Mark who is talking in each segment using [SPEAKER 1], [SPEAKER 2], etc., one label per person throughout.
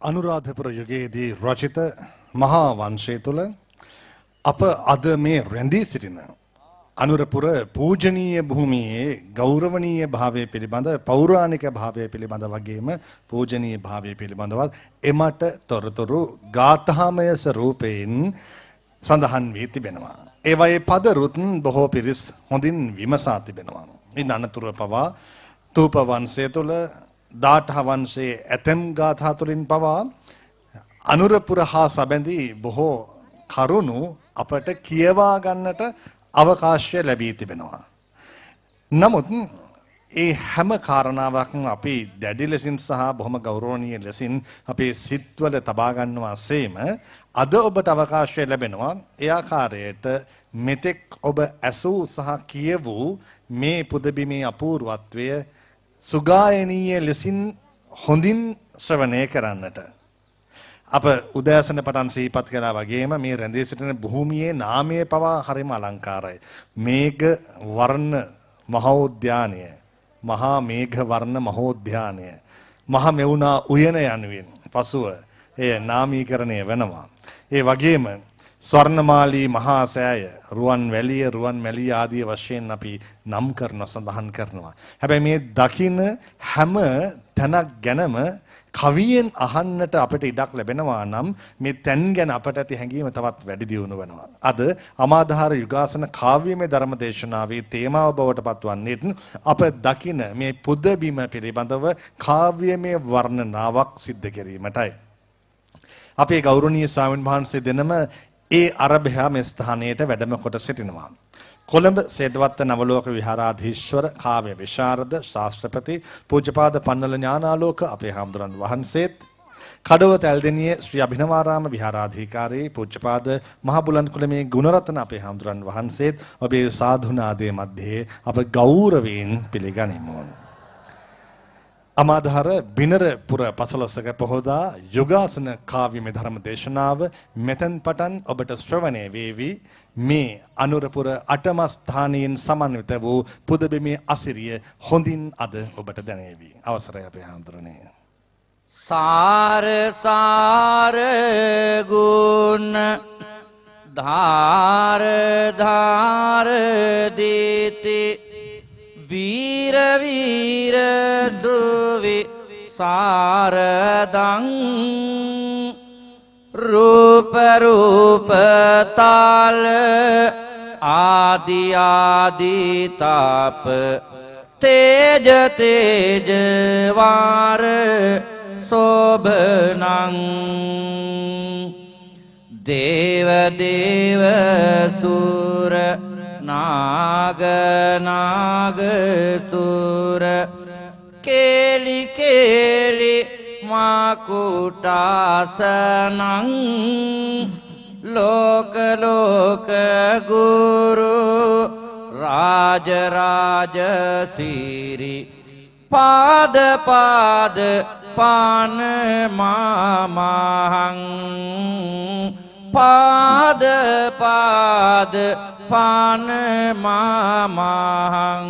[SPEAKER 1] අනුරාධපුර යුගයේදී රචිත මහා වංශය තුල අප අද මේ රැඳී සිටින අනුරපුර පූජනීය භූමියේ ගෞරවනීය භාවය පිළිබඳ පෞරාණික භාවය පිළිබඳ වගේම පූජනීය භාවය පිළිබඳව එමට තොරතුරු ගාථාමය ස්වරූපයෙන් සඳහන් වී තිබෙනවා. ඒවයේ පදරුත් බොහෝ පිරිස් හොඳින් විමසා තිබෙනවා. ඉන් අනතුරුව පවා තූප වංශය තුල දාඨ වංශයේ ඇතැම් ගාථා තුලින් පවා අනුරපුර හා සැබඳී බොහෝ කරුණු අපට කියවා ගන්නට අවකාශය ලැබී තිබෙනවා. නමුත් ඒ හැම කාරණාවක්ම අපි දැඩි ලෙසින් සහ බොහොම ගෞරවනීය ලෙසින් අපේ සිත්වල තබා ගන්නවා සේම අද ඔබට අවකාශය ලැබෙනවා ඒ ආකාරයට මෙතෙක් ඔබ ඇසූ සහ කියවූ මේ පුදබිමේ අපූර්වත්වය සුගායනීය ලෙසින් හොඳින් ශ්‍රවණය කරන්නට අප උදෑසන පටන් සිහිපත් කළා වගේම මේ රැඳී සිටින භූමියේ නාමය පවා හරිම අලංකාරයි. මේඝ වර්ණ මහෝද්‍යානය, මහා මේඝ වර්ණ මහෝද්‍යානය, මහ මෙවුනා උයන යනුවෙන් පසුව එය නාමීකරණය වෙනවා. ඒ වගේම ස්වර්ණමාලී මහා සෑය, රුවන් වැලිය, රුවන් මැලිය ආදී වශයෙන් අපි නම් කරන සඳහන් කරනවා. හැබැයි මේ දකින හැම තැනක් ගැනම කවියෙන් අහන්නට අපිට ඉඩක් ලැබෙනවා නම් මේ තැන් ගැන අපට ඇති හැඟීම තවත් වැඩි දියුණු වෙනවා. අද අමාධාර යුගාසන කාව්‍යමය ධර්ම දේශනාවේ තේමාව බවට පත්වන්නේ අප දකින මේ පුදබිම පිළිබඳව කාව්‍යමය වර්ණනාවක් සිද්ධ කිරීමටයි. අපේ ගෞරවනීය ස්වාමීන් වහන්සේ දෙනම ඒ අරභයා මේ ස්ථානයට වැඩම කොට සිටිනවා. කොළඹ සේදවත්ත නවලෝක විහාරාධීශ්වර කාව්‍ය විශාරද ශාස්ත්‍රපති පූජ්‍යපාද පන්නල ඥානාලෝක අපේ හාමුදුරන් වහන්සේත් කඩව තැල්දෙනියේ ශ්‍රී අභිනවාරාම විහාරාධිකාරී පූජ්‍යපාද මහ බුලන්කුලමේ ගුණරත්න අපේ හාමුදුරන් වහන්සේත් ඔබේ සාධුනාදයේ මැද්දේ අප ගෞරවයෙන් පිළිගනිමු. අමාධාර බිනරපුර පසළොස්වක පොහොදා යුගාසන කාව්‍යමය ධර්ම දේශනාව මෙතෙන් පටන් ඔබට ශ්‍රවණය වේවි. මේ අනුරපුර අටම ස්ථානයෙන් සමන්විත වූ පුදබිමේ අසිරිය හොඳින් අද ඔබට දැනේවි. අවසරයි අපේ හාමුදුරනේ.
[SPEAKER 2] සාර සාර ගුණ ධාර ධාර දීති වීර වීර සුවි සාරදං රූප රූප තාල ආදි ආදි තාප තේජ තේජ වාර සෝභනං දේව දේව සූර නාග නාග සූර කේලි කේලි මාකුටාසනං ලෝක ලෝක ගුරු රාජ රාජ සිරි පාද පාද පාන මාමහං පාද පාද පාන මාමහං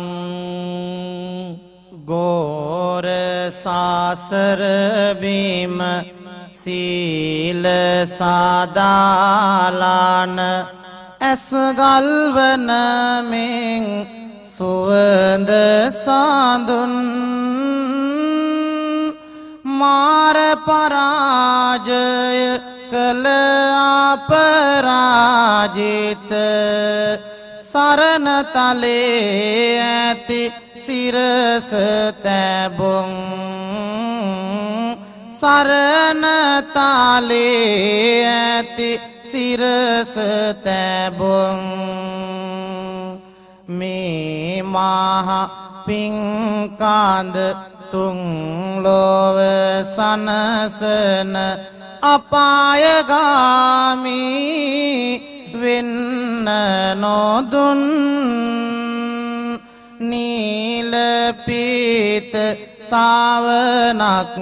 [SPEAKER 3] ගෝර සාසර බීම සීල සාදාලාන ඇස් ගල්වන මෙන් සුවඳ සාඳුන් මාර පරාජය කළ අපරාජිත සරණ තලේ ඇති සිරස තැබුම් සරණ තලේ ඇති සිරස තැබුම් මේ මහ පිංකාන්ද තුන් ලොව සනසන අපායගාමී වෙන්න නොදුන් නීල පීත සාවනක්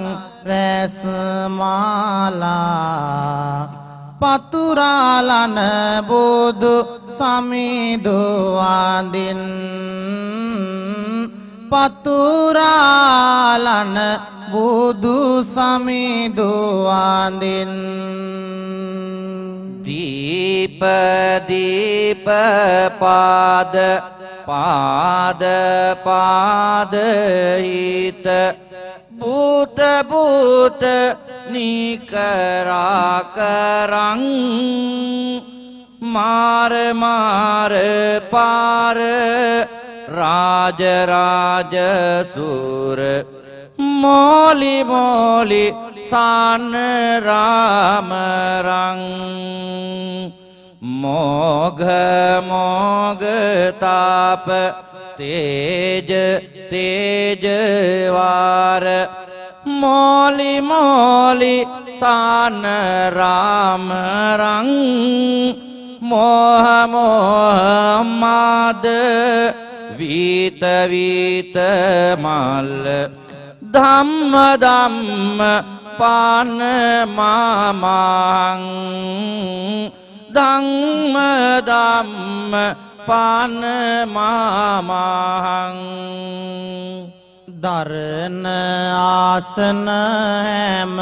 [SPEAKER 3] රැස් මාලා පතුරාලන බුදු සමිදු වඳින් පතුරාලන බුදු සමිදු වඳින්
[SPEAKER 2] දීප දීප පාද පාද පාද හිත භූත භූත නිකරා කරං මාර මාර පාර රාජ රාජ සූර මෝලි මෝලි සාන රාම රං මොග මොග තාප තේජ තේජ වාර මෝලි මෝලි සාන රාම රං මොහ මොහ මාද වීත වීත මල්ල ධම්ම ධම්ම පාන මාමං ධම්ම ධම්ම පාන මාමං
[SPEAKER 3] දරණ ආසන හැම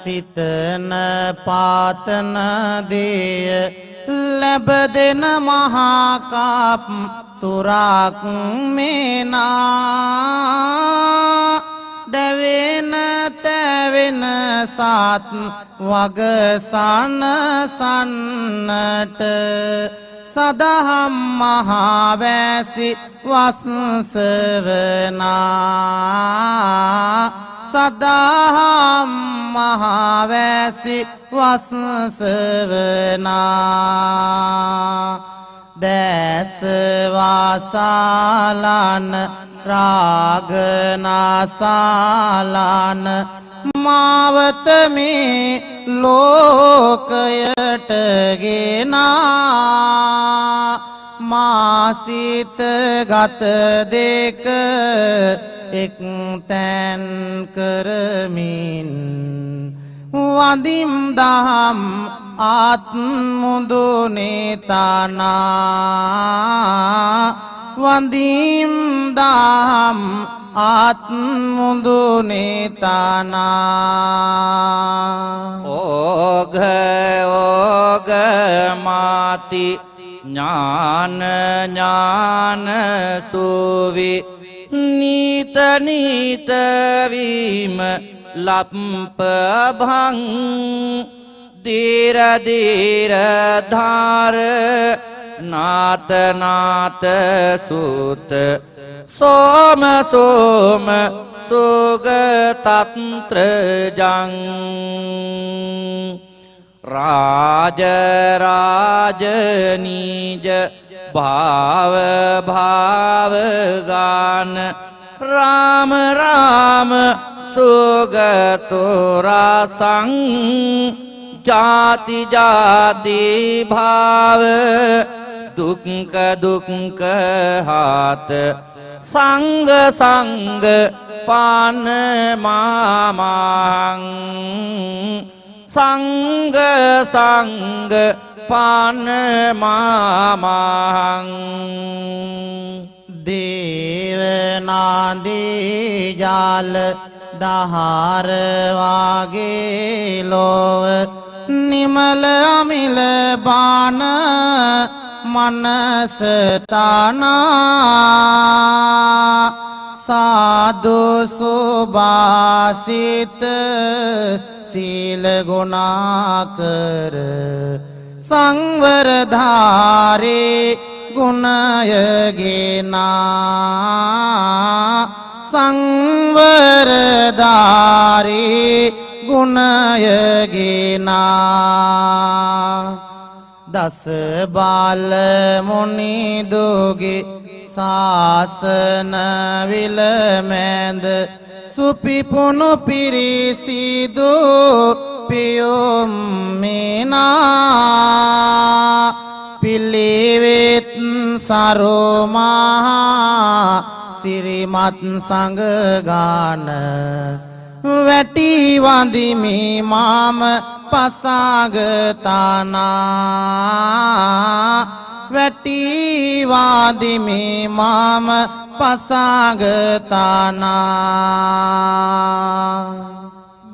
[SPEAKER 3] සිතන පාතන දේය ලැබදෙන මහා කප් තුරක් මේනා දැවෙන තැවෙන සත් වගසන සන්නට සදහම් මහාවැසි වස්සවනා සදහම් මහාවැසි වස්සවනා දැසවාසාලන රාගනාසාලන මාවත මේ ලෝකයට ගෙනා මාසිත ගත දෙක එක් තැන් කරමින් වඳිම් දහම් ආත්මුදුනේ තනා වඳිම් දහම් ආත්මුදුනේ තනා
[SPEAKER 2] ඕඝ ඕඝ මාති ඥාන ඥාන සුවි නීත නීත වීම ලප්ප භං දීර දීර ධාර නාත නාත සූත සෝම සෝම සුගතත්‍ර ජං රාජ රාජ නීජ භාව භාව ගාන රාම රාම සුගතෝ රසං ජාති ජාති භාව දුක්ඛ දුක්ඛ හාත සංග සංග පාන මාමං සංග සංග පාන මාමං
[SPEAKER 3] දේවනාදී ජාල දහාර වාගේ ලොව නිමල අමිල බාන මනස තනා සාදු සුභාසිත සීල ගුණාකර සංවරධාරේ ගුණයගිනා සංවරධාරේ ගුණයගිනා දස බාල මුනිදුගේ සාසන විලමැද සුපිපුණු පිරිසිදු පියුම් මිනා පිළිවෙත් සරුමහා සිරිමත් සංගාන වැටි වඳිමි මාම පසාගතානා වැටිවාදිමි මම පසාගතානා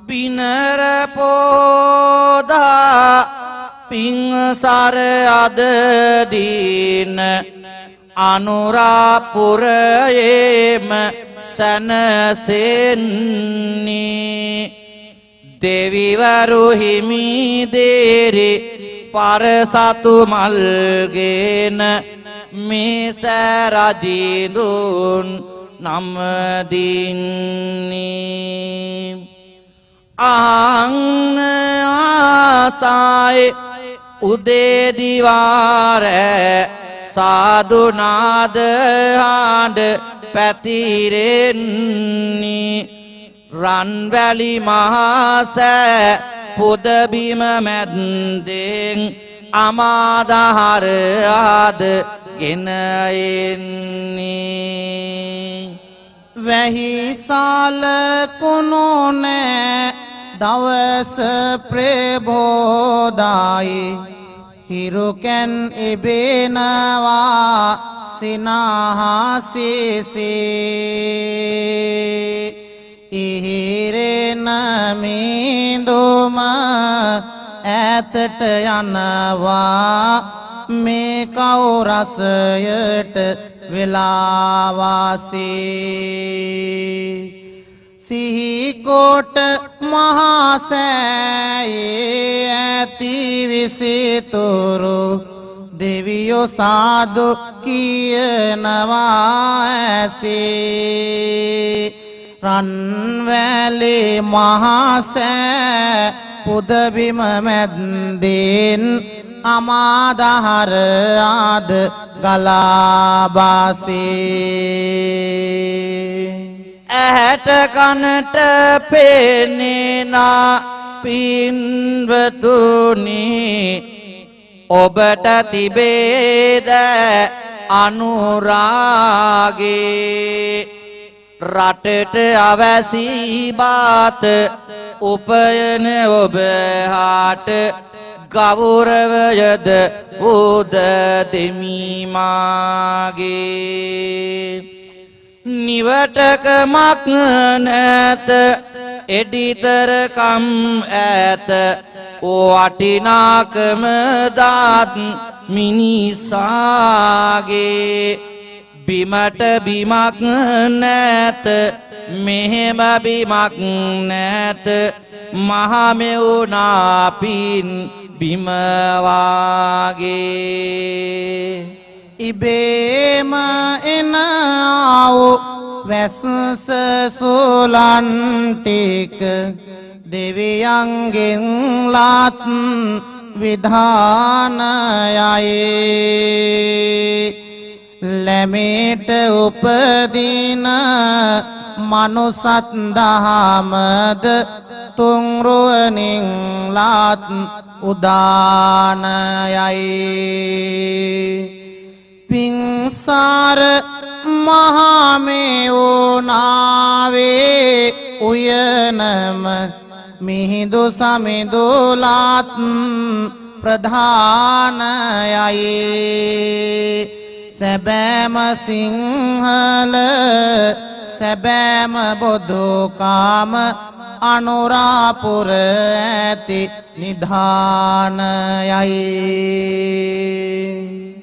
[SPEAKER 2] බිනර පෝදා පිංසර අද දීන අනුරාපුරයේම සැනසෙන්නේ දෙවිවරු හිමි දේරි පරසතු මල්ගෙන මිස රජිඳුන් නම්දින්නේ අහන්න ආසයි උදේ දිවාරේ සාදුනාද හඬ පැතිරෙන්නේ රන්වැලි මහසෑ පුදබිම මැද්දෙන් අමාදහර ආද ගෙන එන්නේ
[SPEAKER 3] වැහිසාල කුණුනේ දවස ප්‍රබෝදායි හිරුකැන් එබෙනවා සිනහසිසේ ඉහිරෙන මිඳුම ඈතට යනවා මේ කවුරසයට වෙලාවාසේ සිහිකොට මහසෑයේ ඇති විසිතුරු දෙවියෝ සාදු කියනවා ඇසේ රන්වැලි මහසෑ පුදබිම මැද්දෙන් අමාදහර ආද ගලාබාසේ
[SPEAKER 2] ඇහැට කනට පෙනෙනා පින්වතුනි ඔබට තිබේද අනුරාගේ රටට අවැසි බාත උපයන ඔබ හාට ගෞරවයද උද දෙමිමාගේ නිවටකමක් නැත එඩිතරකම් ඇත වටිනාකම දාත් මිනිසාගේ බිමට බිමක් නැත මෙහෙම බිමක් නැත මහමෙවුනා පින් බිම වාගේ
[SPEAKER 3] ඉබේම එනාව වැස්ස සුලන් ටික දෙවියන්ගෙන් ලාත් විධානයයි ලැමේට උපදින මනුසත් දහමද තුන්රුවනින් ලාත් උදානයයි පිංසාර මහමෙවුනාවේ උයනම මිහිඳු සමිඳුලාත් ප්‍රධානයයි සැබෑම සිංහල සැබෑම බොදුකාම අනුරාපුර ඇති නිධානයයි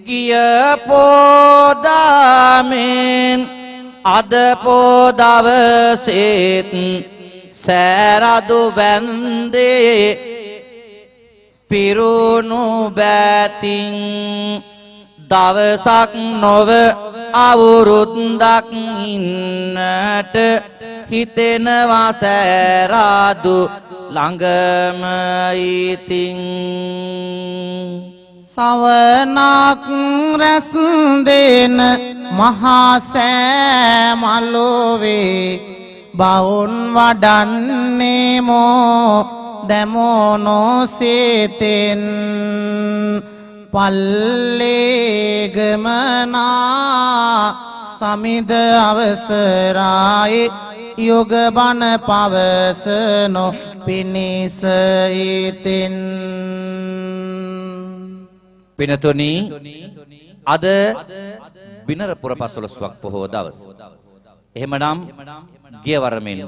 [SPEAKER 2] ගිය පෝදාමෙන් අද පෝදවසෙත් සෑරදු වැන්දේ පිරුණු බැතින් දවසක් නොව අවුරුද්දක් ඉන්නට හිතෙනවා සෑරදු ළඟම ඉතින්
[SPEAKER 3] සවනක් රැස් දෙන මහා සෑ මළුවේ බවුන් වඩන්නේ මෝ දැමෝනෝ සේතෙන් පල්ලේ ගමනා සමිද අවසරායි යුග බණ පවසනෝ පිනිස ඉතින්
[SPEAKER 2] පිනතුනි අද බිනර පුර 15ක් පොහොව දවස. එහෙමනම් ගියවරමෙන්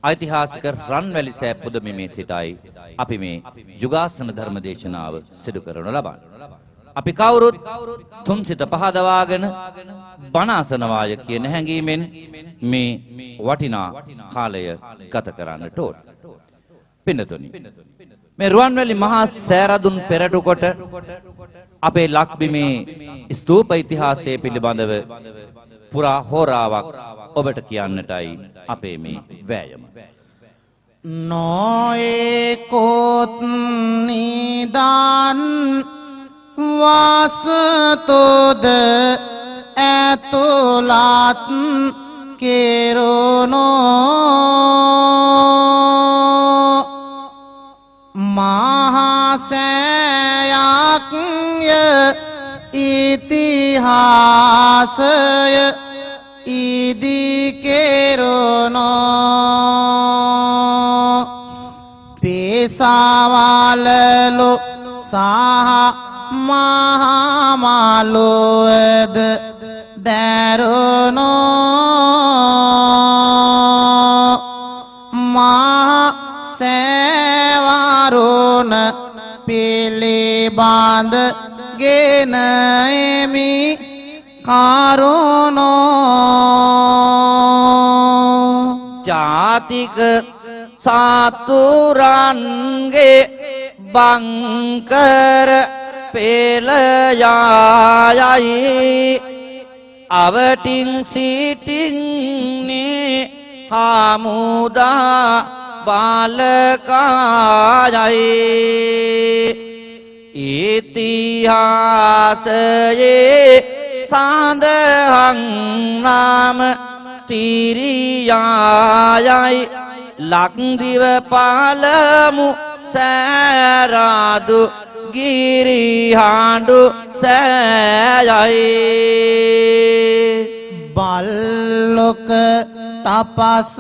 [SPEAKER 2] ඓතිහාසික රන්වැලි සෑ පුදබිමේ සිටයි අපි මේ යුගාසන ධර්ම දේශනාව සිදු කරනු ලබන්නේ. අපි කවුරුත් තුන් සිත පහදවාගෙන බණ අසනවාය කියන හැඟීමෙන් මේ වටිනා කාලය ගත කරන්නට ඕන. පින්නතුනි මේ රුවන්වැලි මහා සෑරදුන් පෙරටු කොට අපේ ලක්බිමේ ස්තූප ඉතිහාසය පිළිබඳව පුරා හෝරාවක් ඔබට කියන්නටයි අපේ මේ වෑයම.
[SPEAKER 3] නොයෙකුත් නිදාන් වාසතෝද ඇතුළත් කෙරුණෝ මහසෑයක් ඉතිහාසය ඉදිකෙරුණෝ පේසාවලලු සහ මහමලුවද දැරුණෝ මහසෑවරුණ පිළිබඳ ගෙන එමි කරුණෝ
[SPEAKER 2] ජාතික සාතුරන්ගේ බංකර පෙළයායයි අවටින් සිටින්නේ හමුදා බාලකායයි ඉතිහාසයේ සඳහන් නාම තිරියායයි ලක්දිව පළමු සෑරාදු ගිරිහාඬු සෑයයි
[SPEAKER 3] බල්ලොක තපස්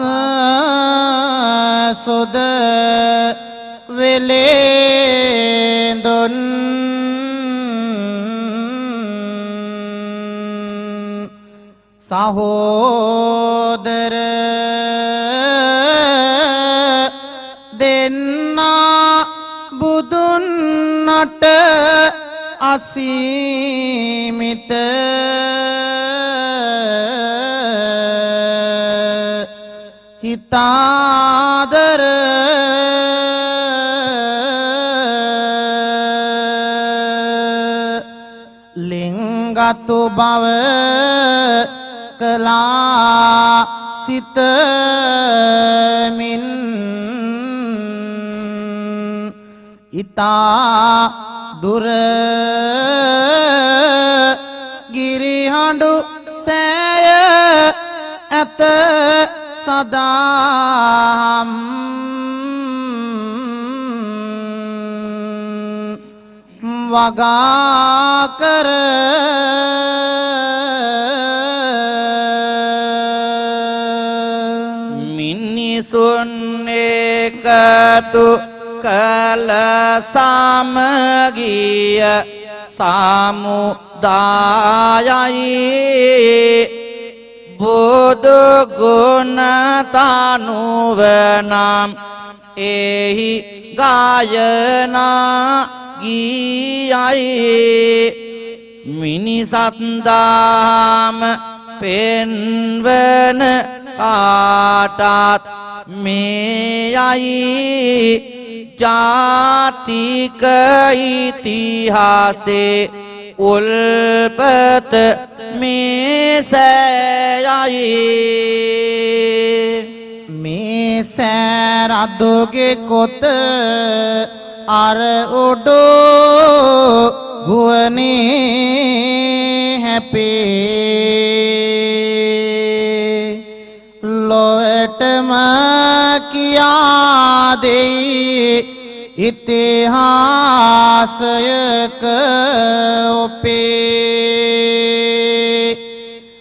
[SPEAKER 3] සුද වෙලේඳුන් සහෝදර දෙන්නා බුදුන්නට අසීමිත හිතාදර ලිංගතු බව කලා සිතමින් ඉතා දුර ගිරිහඬු සෑය ඇත සදාම් වගා කර
[SPEAKER 2] මිනිසුන් එකතු කල සමගිය සමුදායයි බුදු ගුණ තනුව නම් එහි ගායනා ගීයයි මිනිසත් දාම පෙන්වන කාටත් මේයයි ජාතික ඉතිහාසේ උල්පත මේ සෑයයි
[SPEAKER 3] මේ සෑරදුගේ කොත අර උඩෝ ගුවනේ හැපේ ලොවටම කියා දෙයි ඉතිහාසයක ඔපේ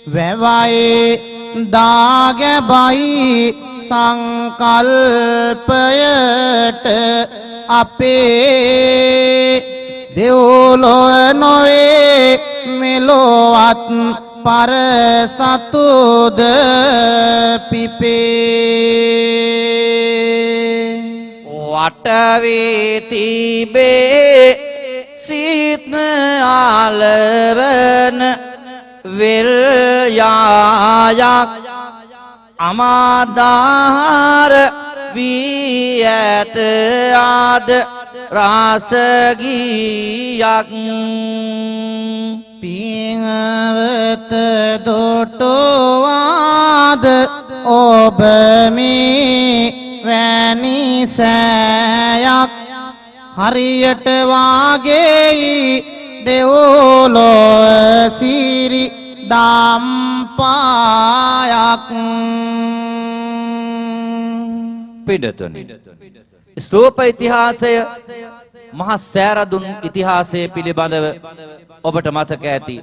[SPEAKER 3] වැවයි දාගැබයි සංකල්පයට අපේ දෙව්ලොව නොවේ මෙලොවත් පරසතුද පිපේ
[SPEAKER 2] වටවේ තිබේ සිත් ආලවන වෙල් යායක් අමාදාහාර වී ඇත ආද රාසගීයක්
[SPEAKER 3] පිංවත දොටවාද ඔබ මේ වැනි සෑයක් හරියට වාගේ දෙව්ලොව සිරි දම්පායක්
[SPEAKER 2] පිඩතුනි ස්තූප ඉතිහාසය මහා සෑරදුන් ඉතිහාසය පිළිබඳව ඔබට මතක ඇති.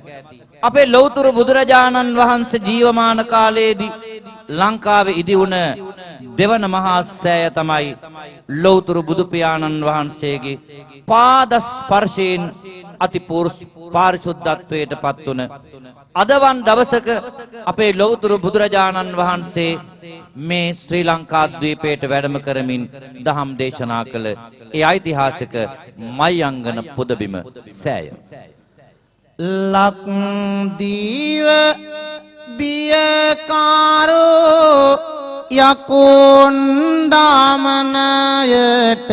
[SPEAKER 2] අපේ ලෞතර බුදුරජාණන් වහන්සේ ජීවමාන කාලයේදී ලංකාවේ ඉදි වුණ දෙවන මහා සෑය තමයි ලෞතර බුදු පියාණන් වහන්සේගේ පාද ස්පර්ශයෙන් අති පාරිශුද්ධත්වයට පත් වුණ අදවන් දවසක අපේ ලෞතර බුදුරජාණන් වහන්සේ මේ ශ්‍රී ලංකා ද්වීපයට වැඩම කරමින් දහම් දේශනා කළ ඒ ඓතිහාසික මයංගන පුදබිම සෑය.
[SPEAKER 3] ලක්දීව බියකාරෝ යකුන් දාමනයට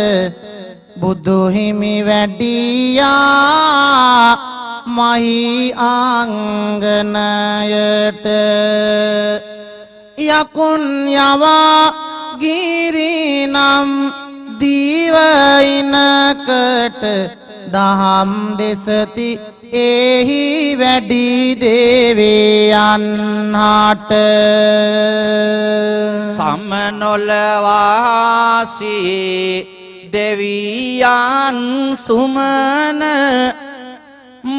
[SPEAKER 3] බුදුහිමි වැඩියා මහි ආංගනයට යකුන් යවා ගිරිනම් දීවයිනකට දහම් දෙසති එහි වැඩි දේවයන්හට
[SPEAKER 2] සමනොල වාසී දෙවියන් සුමන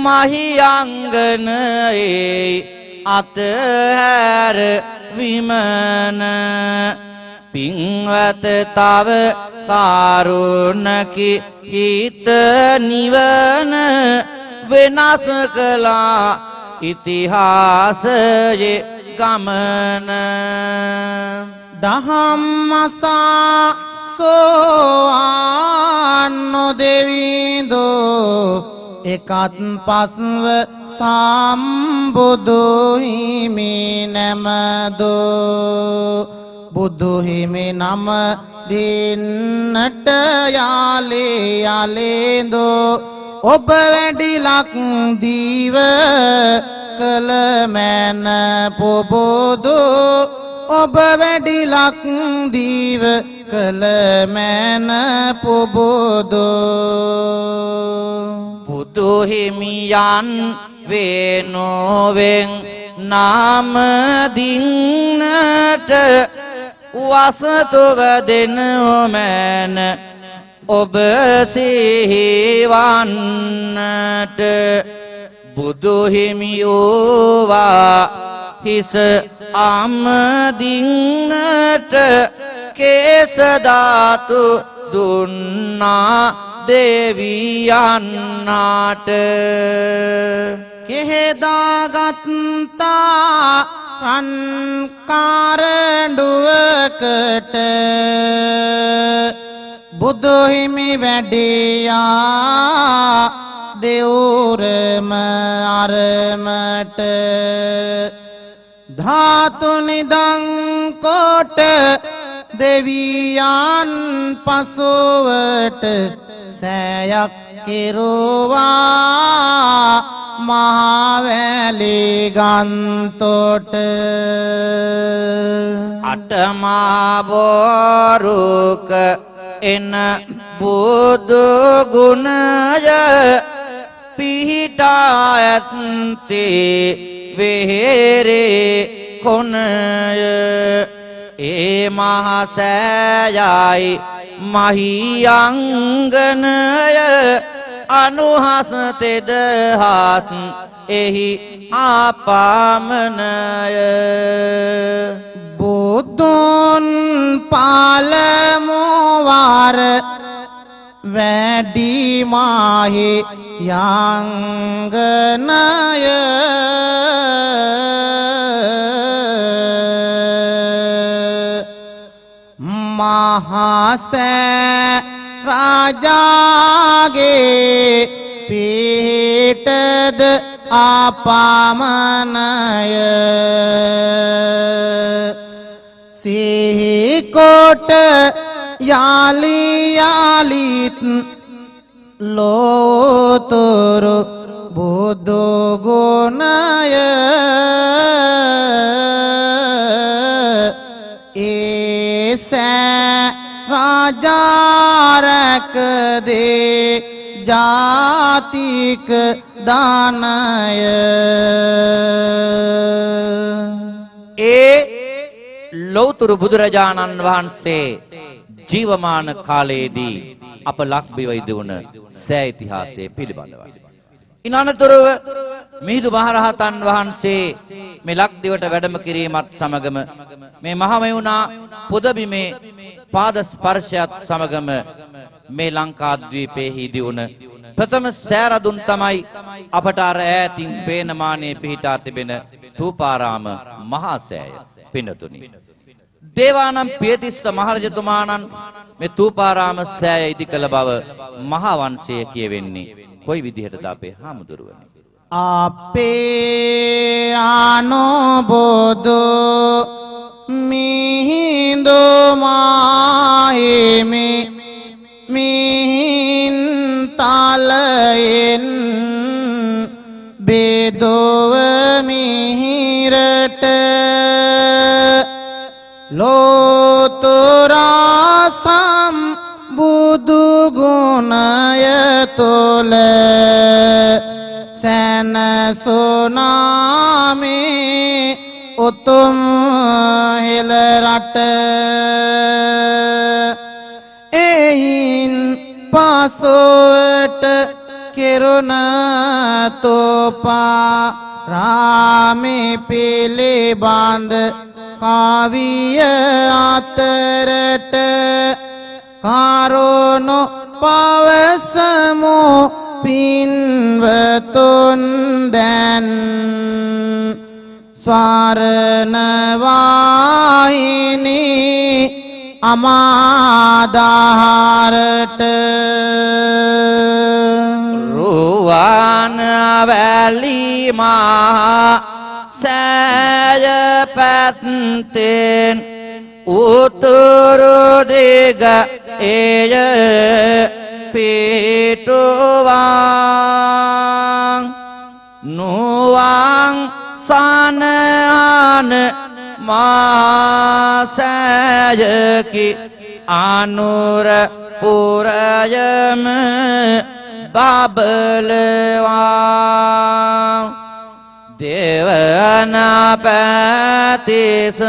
[SPEAKER 2] මහියංගනයේ අතහැර විමන පින්වත තව කාරුණකි හිත නිවන වෙනස් කළා ඉතිහාසයේ ගමන
[SPEAKER 3] දහම්මසා සෝවාන් නොදෙවිඳෝ එකත් පස්ව සම්බුදු හිමි නමදෝ බුදු හිමි නම දින්නට යාලේ යාලේඳෝ ඔබ වැඩි ලක්දීව කළ මැන පොබෝදු ඔබ වැඩි ලක්දීව කළ මැන පොබෝදු
[SPEAKER 2] බුදු හිමියන් වේනෝවෙන් නාම දින්නට වසතුව දෙනෝමැන ඔබ සිහිවන්නට බුදු හිමියෝවා හිස අමදින්නට කේසධාතු දුන්නා දෙවියන්නාට
[SPEAKER 3] කෙහෙදාගත්තා රන්කාරඩුවකට බුදුහිමි වැඩියා දෙවුරම අරමට ධාතුනිදංකොට දෙවියන් පසුවට සෑයක් කෙරුවා මහවැලි ගන්තොට
[SPEAKER 2] අටමා බෝරුක එන බුදු ගුණය පිහිටා ඇත්තේ වෙහෙරේ කොණය ඒ මහසෑයයි මහියංගනය අනුහස තෙදහස් එහි ආපාමනය
[SPEAKER 3] බුදුන් පාලමුවාර වැඩි මාහි යංගනය මහසෑ රාජාගේ පිහිටද ආපාමනය සිහිකොට යාලි යාලිත් ලෝතුරු බුදු ගුණය ඒසෑ රාජාරක දේ ජාතික දානය
[SPEAKER 2] ඒ ලෞතුරු බුදුරජාණන් වහන්සේ ජීවමාන කාලයේදී අප ලක්බිම ඉදිවුණ සෑ ඉතිහාසය පිළිබඳව. ඉන් අනතුරුව මිහිඳු මහරහතන් වහන්සේ මේ ලක්දිවට වැඩම කිරීමත් සමගම මේ මහමෙවුනා පුදබිමේ පාද ස්පර්ශයත් සමගම මේ ලංකාද්වීපයේ ඉදිවුණ ප්‍රථම සෑරදුන් තමයි අපට අර ඈතින් පේනමානයේ පිහිටා තිබෙන ථූපාරාම මහා සෑය. පින්නතුනි, දේවානම් පියතිස්ස මහරජතුමාණන් මේ ථූපාරාම සෑය ඉදි කළ බව මහා වංශය කියවෙන්නේ කොයි විදිහටද අපේ හාමුදුරුවනේ?
[SPEAKER 3] අපේ අනුබුදු මිහිඳු මාහිමි මිහින් තලයෙන් බෙදුව මිහිරට ලෝතුරා සම්බුදු ගුණය තුල සැනසුනාමේ උතුම් හෙළ රට එයින් පසුවට කෙරුණ තෝපා රාමේ පිළිබඳ කාවිය අතරට කරුණු පවසමු පින්වතුන් දැන් ස්වරණ වාහිනී අමාදාහරට
[SPEAKER 2] රුවන් වැලි මහා සෑය පැත්තෙන් උතුරු දිග එය පිටුවන් නුවන් සනහන මහා සෑයකි අනුර පුරයම බබලවා දෙවන පැතිස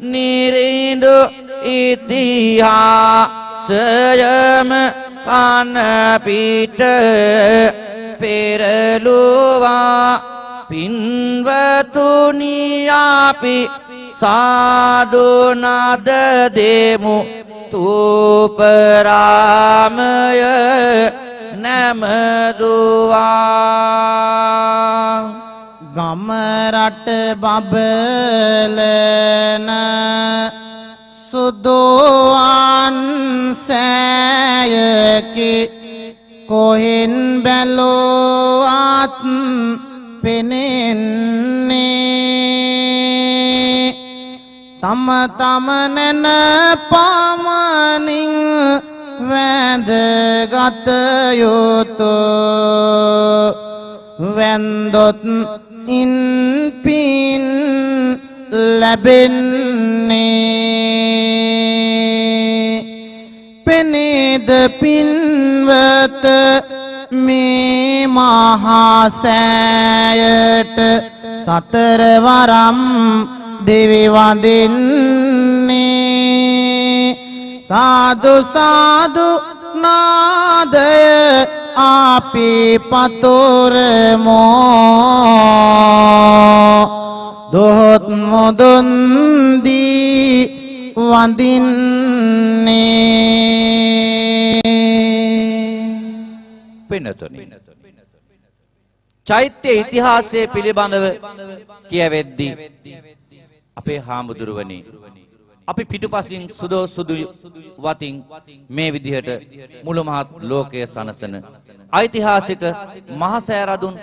[SPEAKER 2] නිරිඳු ඉතිහාසයම කන පිට පෙරළුවා පින්වතුනි අපි සාදු නද දෙමු තූපරාමය නැමදුවා
[SPEAKER 3] ගම රට බබලන සුදුවන් සෑයකි කොහෙන් බැලුවත් පෙනෙන්නේ තම තම නැන පමණින් වැඳගත යුතු වැන්දොත් ඉන් පින් ලැබෙන්නේ පෙනේද පින්වත මේ මහා සෑයට සතර වරම් දෙවි වඳින්නේ සාදු සාදු නාදය අපි පතුරමෝ දොහොත් මොදුන් දී වඳින්නේ
[SPEAKER 2] පින්නතුනි චෛත්‍ය ඉතිහාසය පිළිබඳව කියවෙද්දී අපේ හාමුදුරුවනි අපි පිටුපසින් සුදු වතින් මේ විදිහට මුළු මහත් ලෝකයේ සනසන ඓතිහාසික මහසෑරදුන්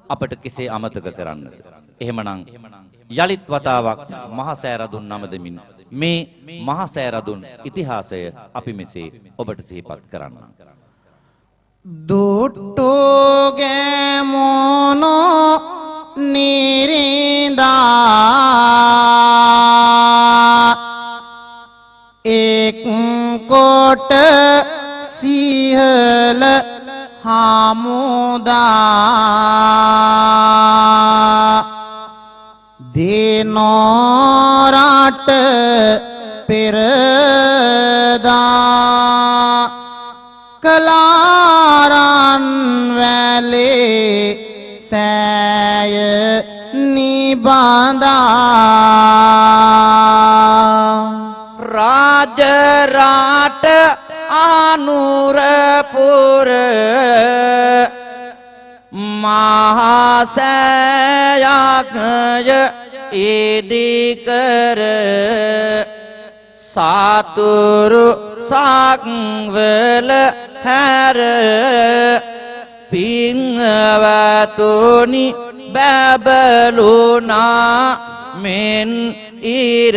[SPEAKER 2] අපට කෙසේ අමතක කරන්නද? එහෙමනම් යලිත් වතාවක් මහසෑරදුන් නම දෙමින් මේ මහසෑරදුන් ඉතිහාසය අපි මෙසේ ඔබට සිහිපත් කරන්නම්.
[SPEAKER 3] දුට්ටුගැමුණු නිරිඳා එක් කොට සිහල හමුදා දිනෝරට පෙරදා කලාරන් වැලේ සෑය නිබඳා
[SPEAKER 2] රාජ රාට අනුරපුර මහසෑයක්ය ඉදිකර සාතුරු සක්වල හැර පින්වතුනි බැබළුනා මෙන් ඉර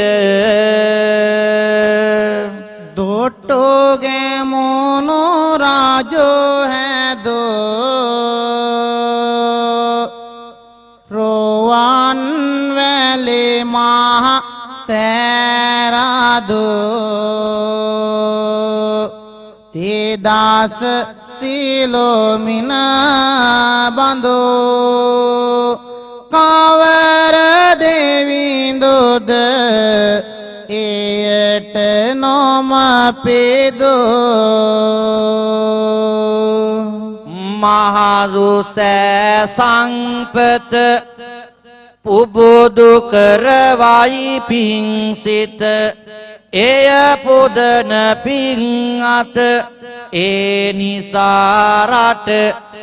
[SPEAKER 3] දුට්ටුගැමුණු රාජෝ හැදෝ රෝවන් වැලේ මහ සෑරදෝ තේදාස සිලෝමින බඳෝ කවර දෙවිඳුද එයට නොම පෙදෝ
[SPEAKER 2] මහරුසෑ සංපත පුබුදු කරවයි පිංසිත එය පුදන පිං අත ඒ නිසාරට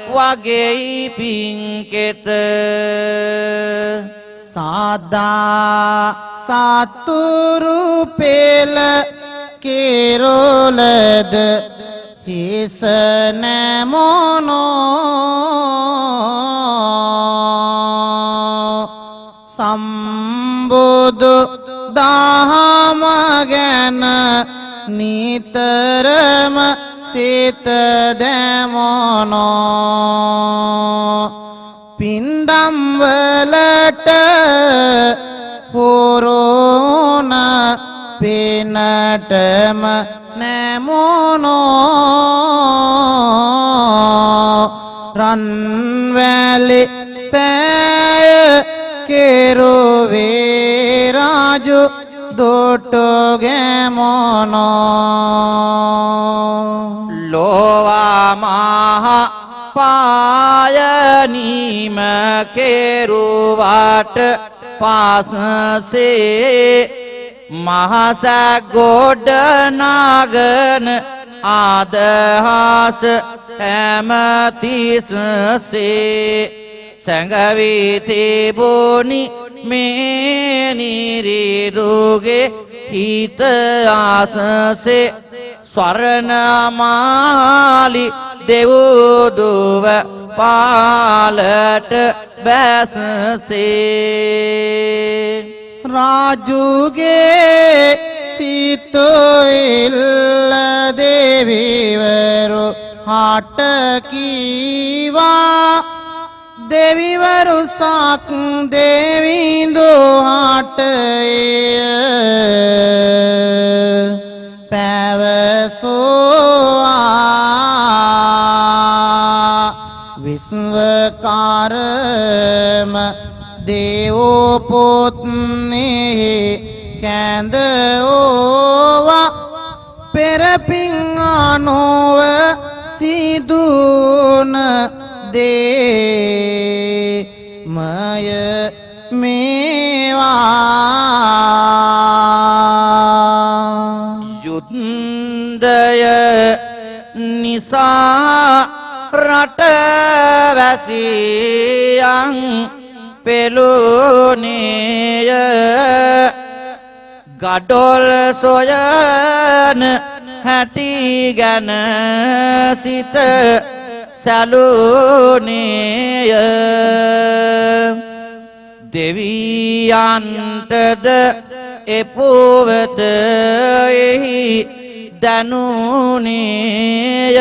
[SPEAKER 2] වගෙයි පිංකෙත
[SPEAKER 3] සාදා සතුරු පෙළ කෙරොලද හිස නැමොනෝ සම්බුදු දහම ගැන නිතරම සිත දැමොනෝ පින්දම් වලට පුරුණ පිනටම නැමොනෝ රන්වැලි සෑය කෙරුවේ රාජු දුටුගැමුණු
[SPEAKER 2] ලෝවා මහ පායනීම කෙරුවට පාසසේ මහසගොඩ නාගන ආදහස හැමතිස්සේ සැඟවී තිබුණි මේ නිරිරුගේ හිත ආසසේ ස්වර්ණමාලි දෙව්දුව පාලට බැසසේ
[SPEAKER 3] රාජුගේ සිතුවිල්ල දෙවිවරු හට කීවා දෙවිවරු සක් දෙවිඳු හට පැවසුවා විශ්වකාරම දේවපුත්නේ කැඳ ඕවා පෙරපින් අනුව සිදුන දේ මය මේවා
[SPEAKER 2] යුද්ධය නිසා රට වැසියන් පෙළුණේය ගඩොල් සොයන හැටි ගැන සිත සැලුණේය දෙවියන්ටද එපොවත එහි දනුනේය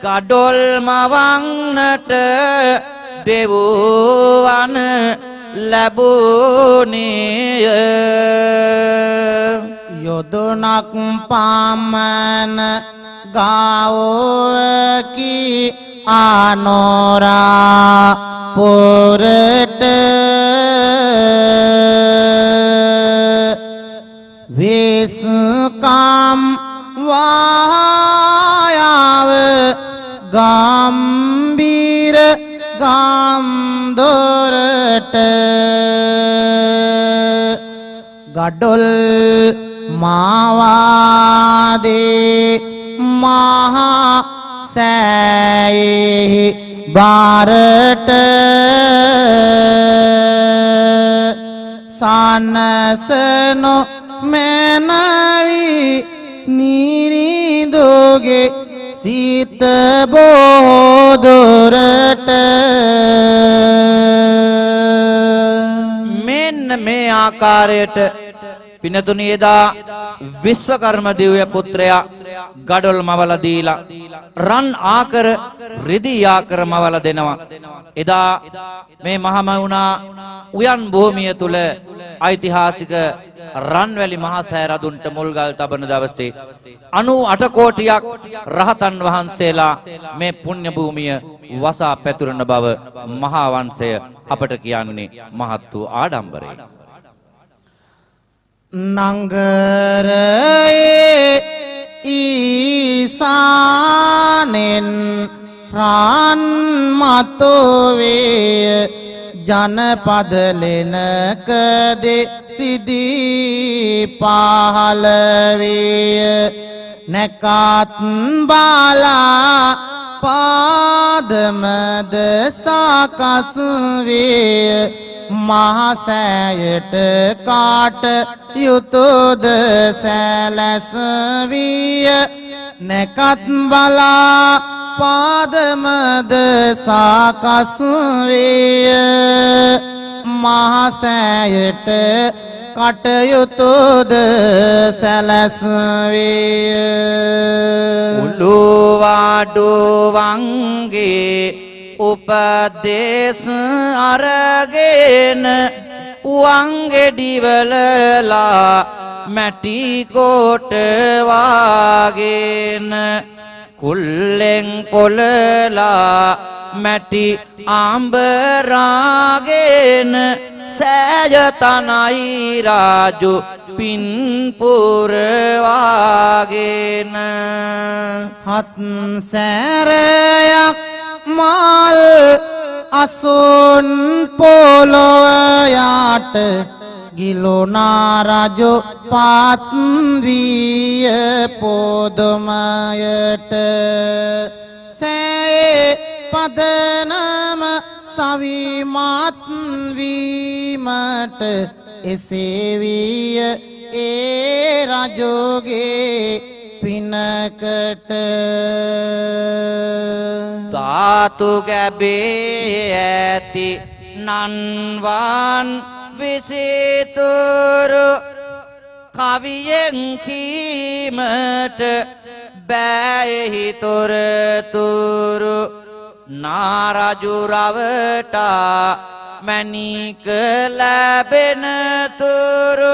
[SPEAKER 2] ගඩොල් මවන්නට දෙව්වන් ලැබුණේය
[SPEAKER 3] යොදුනක් පමණ ගාවෝකි ආනෝරා පුරට විස්කම් වායාව ගම්බීර ගම්දොරට ගඩොල් මාවාදේ මහා සෑයෙහි බාරට සන්නසනො මැනවි නිරිඳුගේ සිත බෝදුරට
[SPEAKER 2] මෙන්න මේ ආකාරයට පිනතුනි එදා විශ්වකර්ම දිව්‍ය පුත්‍රයා ගඩොල් මවල දීලා රන් ආකර රිදී ආකර මවල දෙනවා එදා මේ මහමෙවුනා උයන් භූමිය තුල ඓතිහාසික රන්වැලි මහා සෑ රදුන්ට මුල්ගල් තබන දවසේ 98 කෝටියක් රහතන් වහන්සේලා මේ පුණ්‍ය භූමිය වසා පැතුරන බව මහා වංශය අපට කියන්නේ මහත් වූ ආඩම්බරයි
[SPEAKER 3] නංගරයේ ඊසානෙන් රන් මතෝවේ ජනපද ලෙනකදේ රිදී පහළ වේ නැකත් බාලා පාදමද සකස් වේ මහසෑයට කාට යුතුද සැලැස් විය නැකත් බලා පාදමද සකස් විය මහසෑයට කටයුතුද සැලැස් විය
[SPEAKER 2] උළුවාඩුවන්ගේ උපදේශ අරගෙන වංගෙඩිවලලා මැටි කොට වාගෙන කුල්ලෙන් පොළලා මැටි ආඹරාගෙන සෑය තනයි රාජු පින් පුරවාගෙන
[SPEAKER 3] හත් සැරයක් මල් අසුන් පොළොවට ගිලුනා රජු පාත් විය පොදුමයට සෑයේ පදනම සවිමත් වීමට එසේ විය ඒ රජුගේ පිනකට
[SPEAKER 2] ධාතු ගැබේ ඇති නන්වන් විසිතුරු කවියෙන් කීමට බෑයෙහි තොරතුරු නාරජු රවටා මැණික ලැබෙන තුරු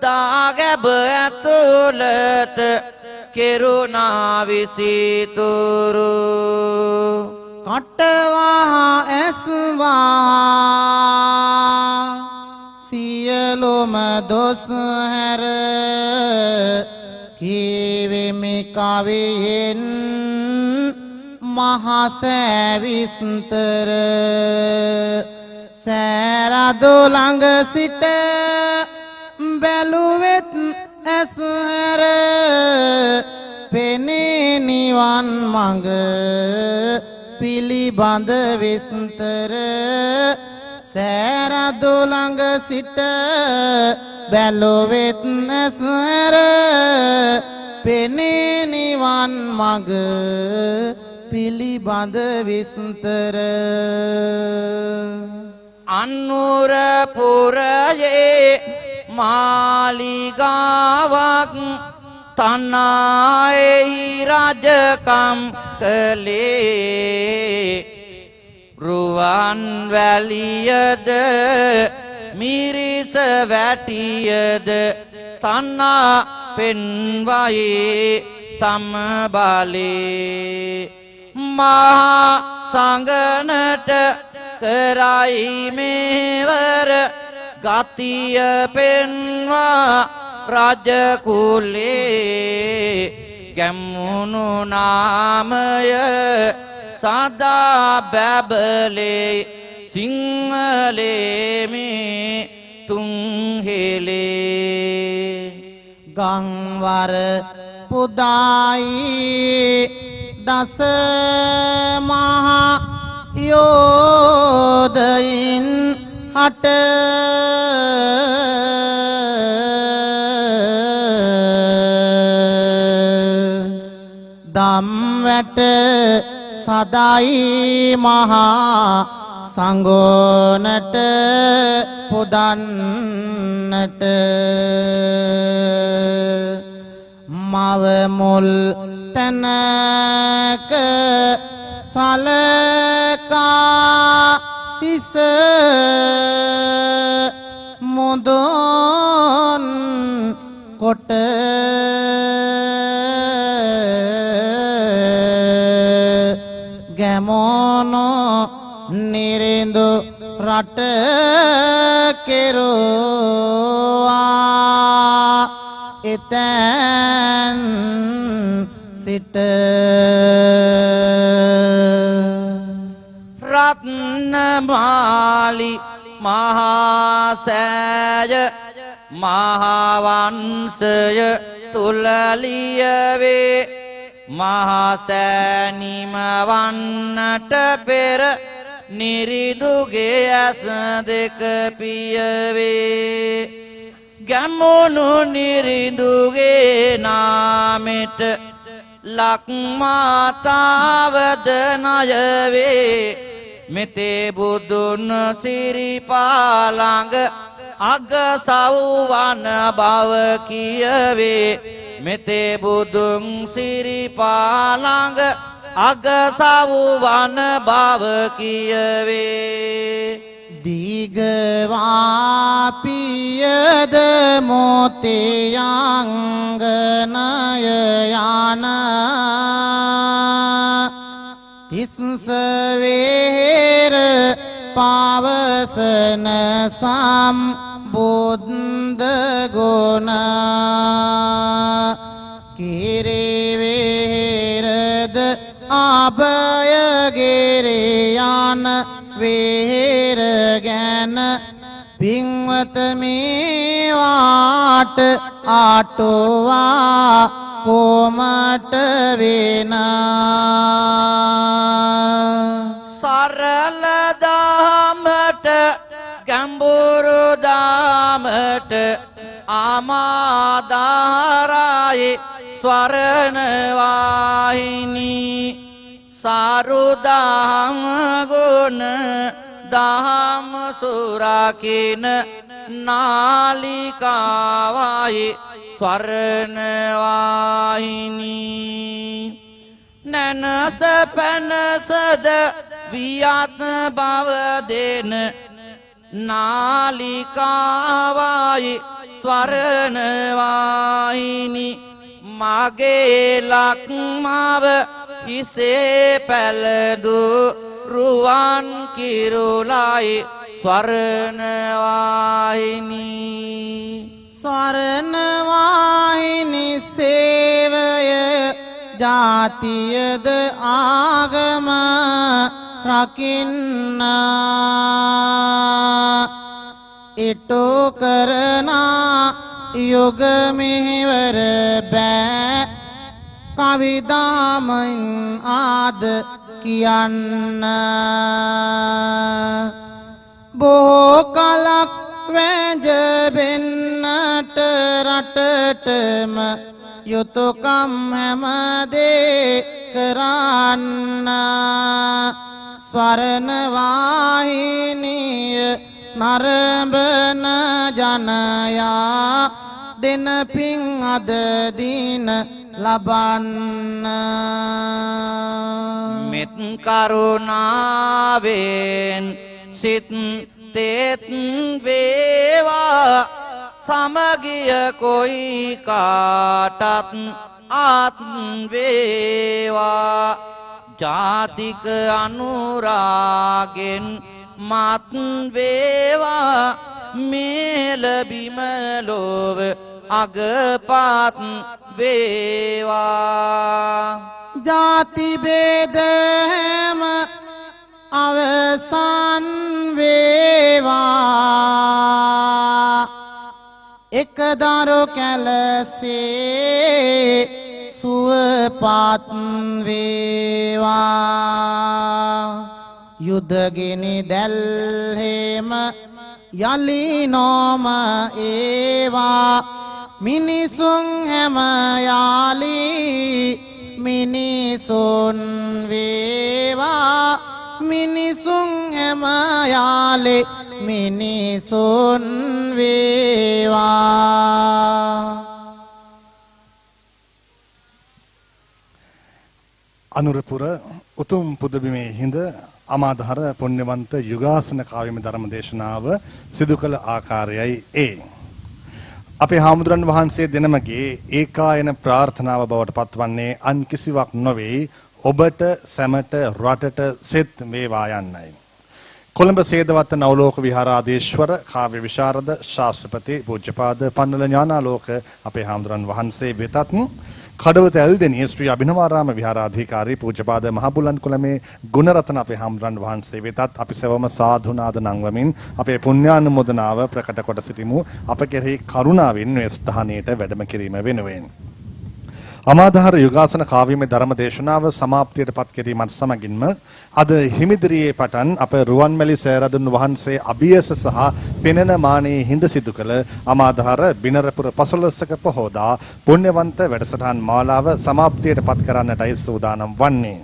[SPEAKER 2] දාගැබ ඇතුළට කෙරුණා විසිතුරු
[SPEAKER 3] කටවහ ඇස්වා සියලුම දොස් හැර කීවෙමි කවියෙන් මහසෑවිස්තර සෑරදු ළඟ සිට බැලුවෙත් ඇසහැර පෙනේ නිවන් මඟ පිළිබඳ විස්තර සෑරදු ළඟ සිට බැලුවෙත් ඇසහැර පෙනේ නිවන් මඟ පිළිබඳ විස්තර
[SPEAKER 2] අනුරපුරයේ මාලිගාවක් තනායෙහි රජකම් කළේ රුවන් වැලියද මිරිස වැටියද තනා පෙන්වයේ තම බලේ මහා සංගනට කරයි මේවර ගතිය පෙන්වා රජ කුලේ ගැමුණු නාමය සදා බැබලේ සිංහලේ මේ තුන්හෙලේ
[SPEAKER 3] ගංවර පුදායි දස මහා යෝධයින් හට දම් වැට සදායි මහා සංගෝනට පුදන්නට මව මුල් තැනක සලකා තිස මුදුන් කොට ගැමොනො නිරිඳු රට කෙරුවා එතැන් සිට
[SPEAKER 2] රත්නමාලි මහාසෑය මහාවංශය තුලලියවේ මහාසෑනිම වන්නට පෙර නිරිඳුගේ ඇස දෙක පියවේ ගැමුණු නිරිඳුගේ නාමෙට ලක්මාතාවද ණයවේ මෙතේ බුදුන් සිරිපාලඟ අගසව්වන බව කියවේ මෙතේ බුදුන් සිරිපාලඟ අගසව්වන බව කියවේ
[SPEAKER 3] දීගවාපියද මොතේ අංගනය යන තිස්සවේර පවසන සම්බුද්ධ ගුණ කිරිවේරද අභයගිරි යන වේර ගැන පින්වත මේවාට ආටෝවා කොමට වෙනා
[SPEAKER 2] සරල දාමට ගැඹුරු දාමට ආමාදාරයි ස්වරණ වාහිනී සාරුදහම ගුණ දහම සුරකින නාලිකාවයි ස්වරණ වාහිනී නැනස පැනසද වියත් බව දෙන නාලිකාවයි ස්වරණ වාහිනී මගේ ලක්මව හිසේ පැලදු රුවන් කිරුලයි ස්වරණ වාහිනී
[SPEAKER 3] ස්වරණ වාහිනී සේවය ජා ජාතියද ආගම රකින්න ඉටු කරනා යුග මෙහෙවර බෑ කවිදාමෙන් ආද කියන්න බොහෝ කලක් වැජබෙන්නට රටටම යුතුයකම් හැමදේ කරන්න ස්වර්ණ වාහිනිය නරඹන ජනයා දෙන පින් අද දින ලබන්න
[SPEAKER 2] මෙත් කරුණාවෙන් සිත තෙත් වේවා සමගිය කොයි කාටත් ආත් වේවා ජාතික අනුරාගෙන් මත් වේවා මේල බිම ලොව අගපත් වේවා
[SPEAKER 3] ජාති බේද හැම අවසන් වේවා එක දරු කැලසේ සුවපත් වේවා යුදගිනි දැල්හෙම යලි නොම ඒවා මිනිසුන් හැම යාලි මිනිසුන් වේවා මිනිසුන් හැම යාලි මිනිසුන් වේවා
[SPEAKER 1] අනුරපුර උතුම් පුදබිමේ හිඳ අමාදහර පුණ්‍යවන්ත යුගාසන කාව්‍යමය ධර්ම දේශනාව සිදු කළ ආකාරයයි ඒ. අපේ හාමුදුරන් වහන්සේ දෙනමගේ ඒකායන ප්‍රාර්ථනාව බවට පත්වන්නේ අන් කිසිවක් නොවේ ඔබට සැමට රටට සෙත් වේවා යන්නයි. කොළඹ සේදවත්ත නවලෝක විහාරාධීශ්වර කාව්‍ය විශාරද ශාස්ත්‍රපති පූජ්‍යපාද පන්නල ඥානාලෝක අපේ හාමුදුරන් වහන්සේ වෙතත් කඩවත ඇල්දෙනිය ශ්‍රී අභිනවාරාම විහාරාධිකාරී පූජ්‍යපාද මහබුලන් කුලමේ ගුණරත්න අපේ හාමුදුරන් වහන්සේ වෙතත් අපි සෙවම සාධුනාද නංවමින් අපේ පුණ්‍යානුමෝදනාව ප්‍රකට කොට සිටිමු අප කෙරෙහි කරුණාවෙන් මේ ස්ථානයට වැඩම කිරීම වෙනුවෙන්. අමාදහර යුගාසන කාව්‍යමය ධර්ම දේශනාව සමාප්තියට පත් කිරීමත් සමගින්ම අද හිමිදිරියේ පටන් අප රුවන්මැලි සෑරදුන් වහන්සේ අභියස සහ පෙනෙන මානයේ හිඳ සිදු කළ අමාදහර බිනරපුර 15ක පොහෝදා පුණ්‍යවන්ත වැඩසටහන් මාලාව සමාප්තියට පත් කරන්නටයි සූදානම් වන්නේ.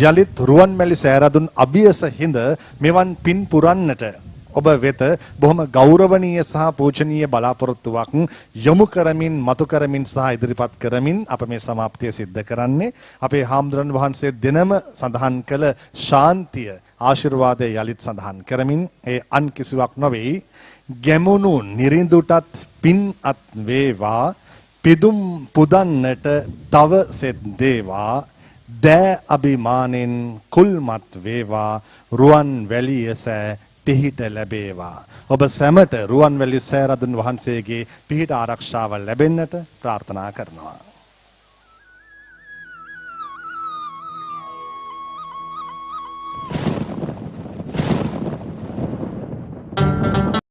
[SPEAKER 1] යලිත් රුවන්මැලි සෑරදුන් අභියස හිඳ මෙවන් පින් පුරන්නට ඔබ වෙත බොහොම ගෞරවනීය සහ පූජනීය බලාපොරොත්තුවක් යොමු කරමින් මතු කරමින් සහ ඉදිරිපත් කරමින් අප මේ සමාප්තිය සිද්ධ කරන්නේ අපේ හාමුදුරන් වහන්සේ දෙනම සඳහන් කළ ශාන්තිය ආශිර්වාදය යලිත් සඳහන් කරමින් ඒ අන් කිසිවක් නොවේ ගැමුණු නිරිඳුටත් පින් අත් වේවා පිදුම් පුදන්නට තව සෙත් දේවා දෑ අභිමානෙන් කුල්මත් වේවා රුවන් වැලියස පිහිට ලැබේවා. ඔබ සැමට රුවන්වැලි සෑරදුන් වහන්සේගේ පිහිට ආරක්ෂාව ලැබෙන්නට ප්‍රාර්ථනා කරනවා.